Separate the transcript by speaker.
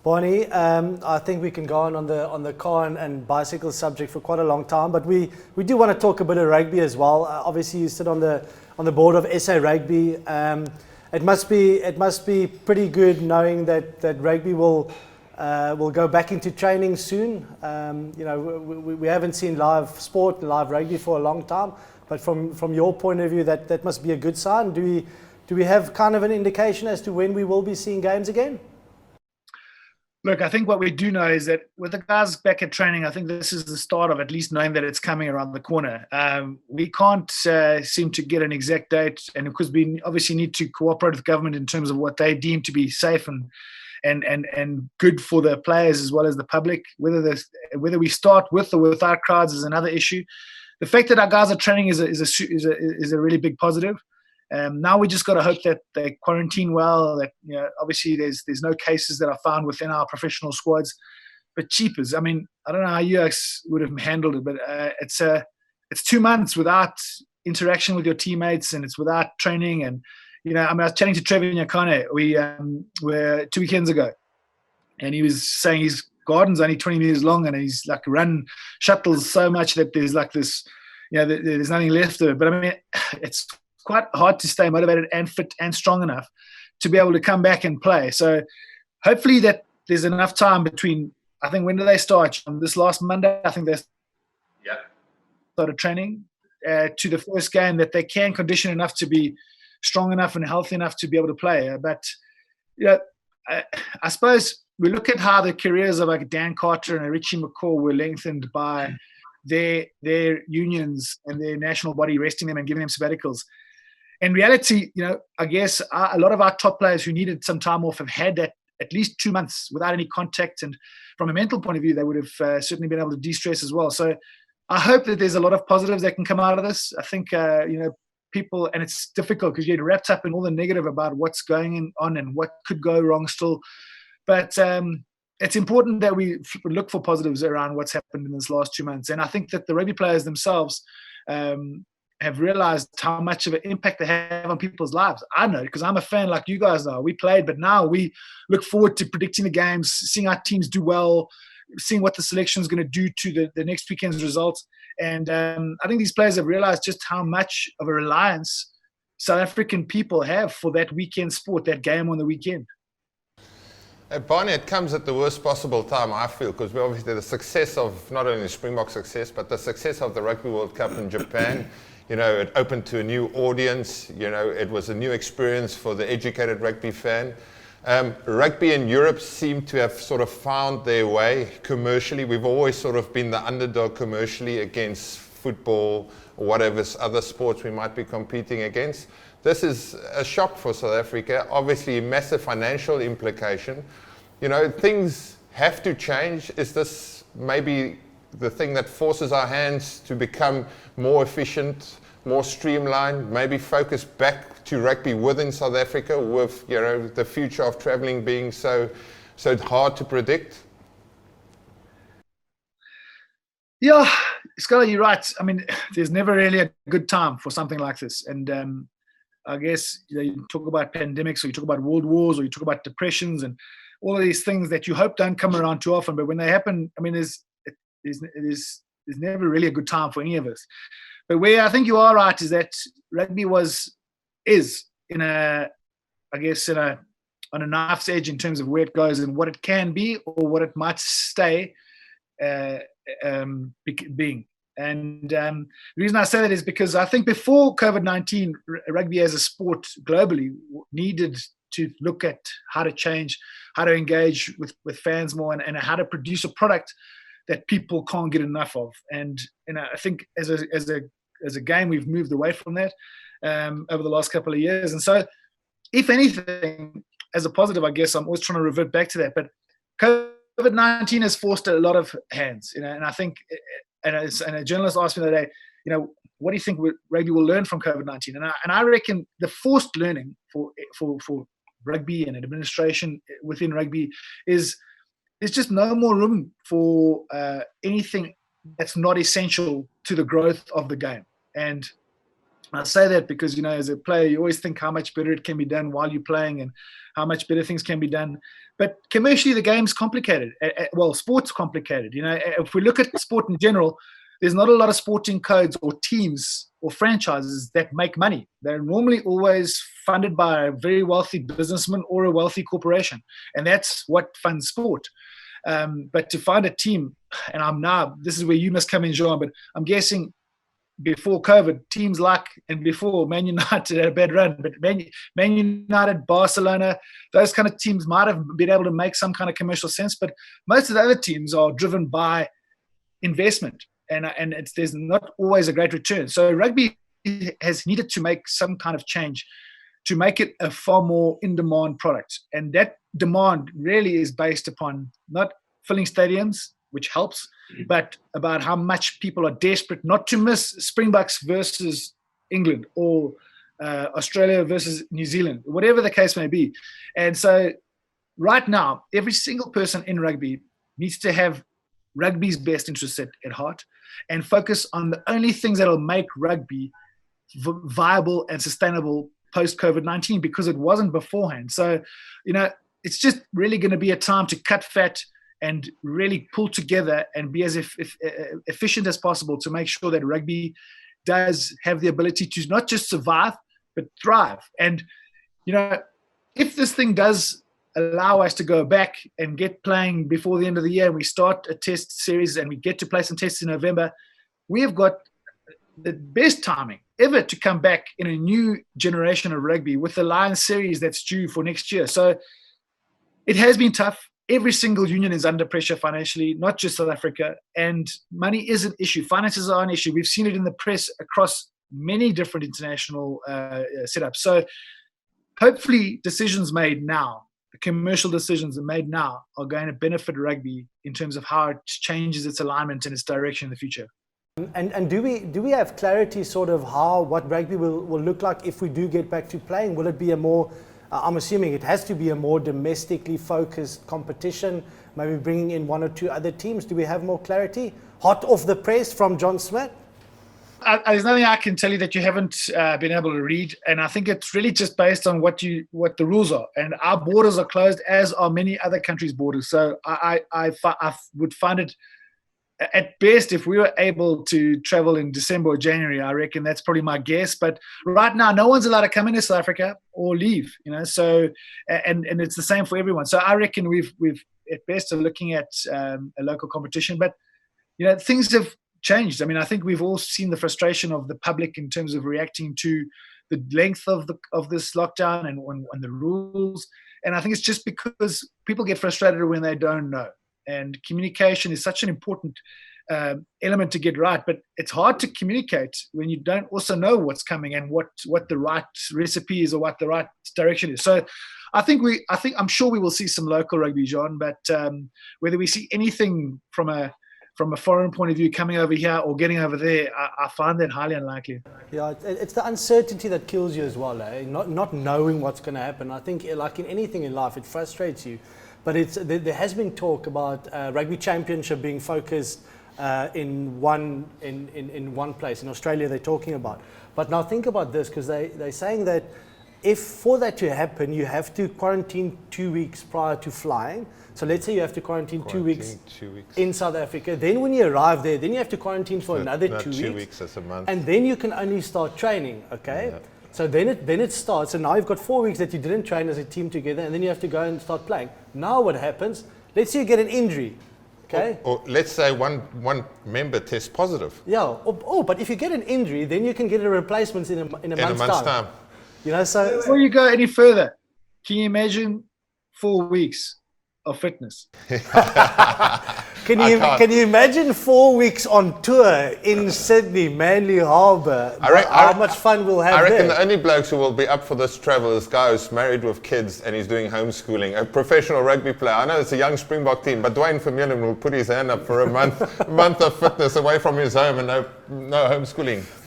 Speaker 1: Barney, I think we can go on the car and bicycle subject for quite a long time, but we do want to talk a bit of rugby as well. Obviously, you sit on the board of SA Rugby. It must be pretty good knowing that rugby will go back into training soon. We haven't seen live sport and live rugby for a long time, but from your point of view, that must be a good sign. Do we have kind of an indication as to when we will be seeing games again?
Speaker 2: Look, I think what we do know is that with the guys back at training, I think this is the start of at least knowing that it's coming around the corner. We can't seem to get an exact date, and because we obviously need to cooperate with government in terms of what they deem to be safe and good for the players as well as the public. Whether we start with or without crowds is another issue. The fact that our guys are training is a really big positive. Now we just got to hope that they quarantine well. That obviously there's no cases that are found within our professional squads. But cheapers, I mean, I don't know how you guys would have handled it, but it's 2 months without interaction with your teammates, and it's without training. And I was chatting to Trevor Nyakane we were 2 weekends ago, and he was saying his garden's only 20 meters long, and he's like run shuttles so much that there's like this, there's nothing left of it. But I mean, it's quite hard to stay motivated and fit and strong enough to be able to come back and play. So hopefully that there's enough time between, I think, when do they start? This last Monday, I think they started training to the first game, that they can condition enough to be strong enough and healthy enough to be able to play. But I suppose we look at how the careers of like Dan Carter and Richie McCaw were lengthened by their unions and their national body resting them and giving them sabbaticals. In reality, I guess a lot of our top players who needed some time off have had that at least 2 months without any contact. And from a mental point of view, they would have certainly been able to de-stress as well. So I hope that there's a lot of positives that can come out of this. I think, people, and it's difficult because you get wrapped up in all the negative about what's going on and what could go wrong still. But it's important that we look for positives around what's happened in this last 2 months. And I think that the rugby players themselves have realized how much of an impact they have on people's lives. I know, because I'm a fan like you guys are. We played, but now we look forward to predicting the games, seeing our teams do well, seeing what the selection is going to do to the next weekend's results. And I think these players have realized just how much of a reliance South African people have for that weekend sport, that game on the weekend.
Speaker 3: Barney, it comes at the worst possible time, I feel, because we obviously the success of not only Springboks success, but the success of the Rugby World Cup in Japan. It opened to a new audience. It was a new experience for the educated rugby fan. Rugby in Europe seemed to have sort of found their way commercially. We've always sort of been the underdog commercially against football or whatever other sports we might be competing against. This is a shock for South Africa, obviously a massive financial implication. Things have to change. Is this maybe the thing that forces our hands to become more efficient, more streamlined, maybe focus back to rugby within South Africa with, the future of traveling being so hard to predict?
Speaker 2: Yeah, Scalla, you're right. I mean, there's never really a good time for something like this. And I guess you talk about pandemics, or you talk about world wars, or you talk about depressions, and all of these things that you hope don't come around too often. But when they happen, I mean, there's never really a good time for any of us. But where I think you are right is that rugby is on a knife's edge in terms of where it goes and what it can be or what it might stay being. And the reason I say that is because I think before COVID-19, rugby as a sport globally needed to look at how to change, how to engage with fans more, and how to produce a product that people can't get enough of. And I think as a game, we've moved away from that over the last couple of years. And so, if anything, as a positive, I guess I'm always trying to revert back to that. But COVID-19 has forced a lot of hands, and I think, and a journalist asked me the other day, what do you think rugby will learn from COVID-19? And I reckon the forced learning for rugby and administration within rugby is just no more room for anything that's not essential to the growth of the game. And I say that because, as a player, you always think how much better it can be done while you're playing and how much better things can be done. But commercially, the game's complicated. Well, sport's complicated. If we look at sport in general, there's not a lot of sporting codes or teams or franchises that make money. They're normally always funded by a very wealthy businessman or a wealthy corporation. And that's what funds sport. But to find a team, and this is where you must come in, Jean, but I'm guessing before COVID, teams and before Man United had a bad run, but Man United, Barcelona, those kind of teams might have been able to make some kind of commercial sense, but most of the other teams are driven by investment, and there's not always a great return. So rugby has needed to make some kind of change to make it a far more in-demand product, and that demand really is based upon not filling stadiums, which helps, but about how much people are desperate not to miss Springboks versus England or Australia versus New Zealand, whatever the case may be. And so right now, every single person in rugby needs to have rugby's best interests at heart and focus on the only things that will make rugby viable and sustainable post-COVID-19, because it wasn't beforehand. So, it's just really going to be a time to cut fat and really pull together and be as efficient as possible to make sure that rugby does have the ability to not just survive, but thrive. And, if this thing does allow us to go back and get playing before the end of the year, and we start a test series and we get to play some tests in November, we have got the best timing ever to come back in a new generation of rugby with the Lions series that's due for next year. So it has been tough. Every single union is under pressure financially, not just South Africa, and money is an issue. Finances are an issue. We've seen it in the press across many different international setups. So hopefully decisions made now, the commercial decisions made now, are going to benefit rugby in terms of how it changes its alignment and its direction in the future.
Speaker 1: And do we have clarity sort of what rugby will look like if we do get back to playing? Will it be a more, I'm assuming it has to be a more domestically focused competition, maybe bringing in one or two other teams? Do we have more clarity? Hot off the press from John Smith?
Speaker 2: There's nothing I can tell you that you haven't been able to read, and I think it's really just based on what the rules are. And our borders are closed, as are many other countries' borders. So I would find it, at best, if we were able to travel in December or January, I reckon that's probably my guess. But right now, no one's allowed to come into South Africa or leave. So and it's the same for everyone. So I reckon we've at best are looking at a local competition. But things have changed. I mean, I think we've all seen the frustration of the public in terms of reacting to the length of this lockdown and the rules. And I think it's just because people get frustrated when they don't know. And communication is such an important element to get right, but it's hard to communicate when you don't also know what's coming and what the right recipe is or what the right direction is. So I'm sure we will see some local rugby, John, but whether we see anything from a foreign point of view coming over here or getting over there, I find that highly unlikely.
Speaker 1: Yeah, it's the uncertainty that kills you as well, eh? Not knowing what's going to happen. I think, like in anything in life, it frustrates you. But there has been talk about rugby championship being focused in one place. In Australia, they're talking about. But now think about this, because they're saying that if for that to happen, you have to quarantine 2 weeks prior to flying. So let's say you have to quarantine 2 weeks in South Africa. Then when you arrive there, then you have to quarantine for another 2 weeks.
Speaker 3: 2 weeks, that's a month.
Speaker 1: And then you can only start training, okay? Yeah. So then it starts, and now you've got 4 weeks that you didn't train as a team together, and then you have to go and start playing. Now what happens? Let's say you get an injury, okay?
Speaker 3: Or let's say one member tests positive.
Speaker 1: Yeah. But if you get an injury, then you can get a replacement in a month's time. So
Speaker 2: before you go any further, can you imagine 4 weeks of fitness?
Speaker 1: Can you imagine 4 weeks on tour in Sydney, Manly Harbour? How much fun we'll have there?
Speaker 3: I reckon the only blokes who will be up for this travel is guy who's married with kids and he's doing homeschooling, a professional rugby player. I know it's a young Springbok team, but Dwayne Vermeulen will put his hand up for a month of fitness away from his home and no homeschooling.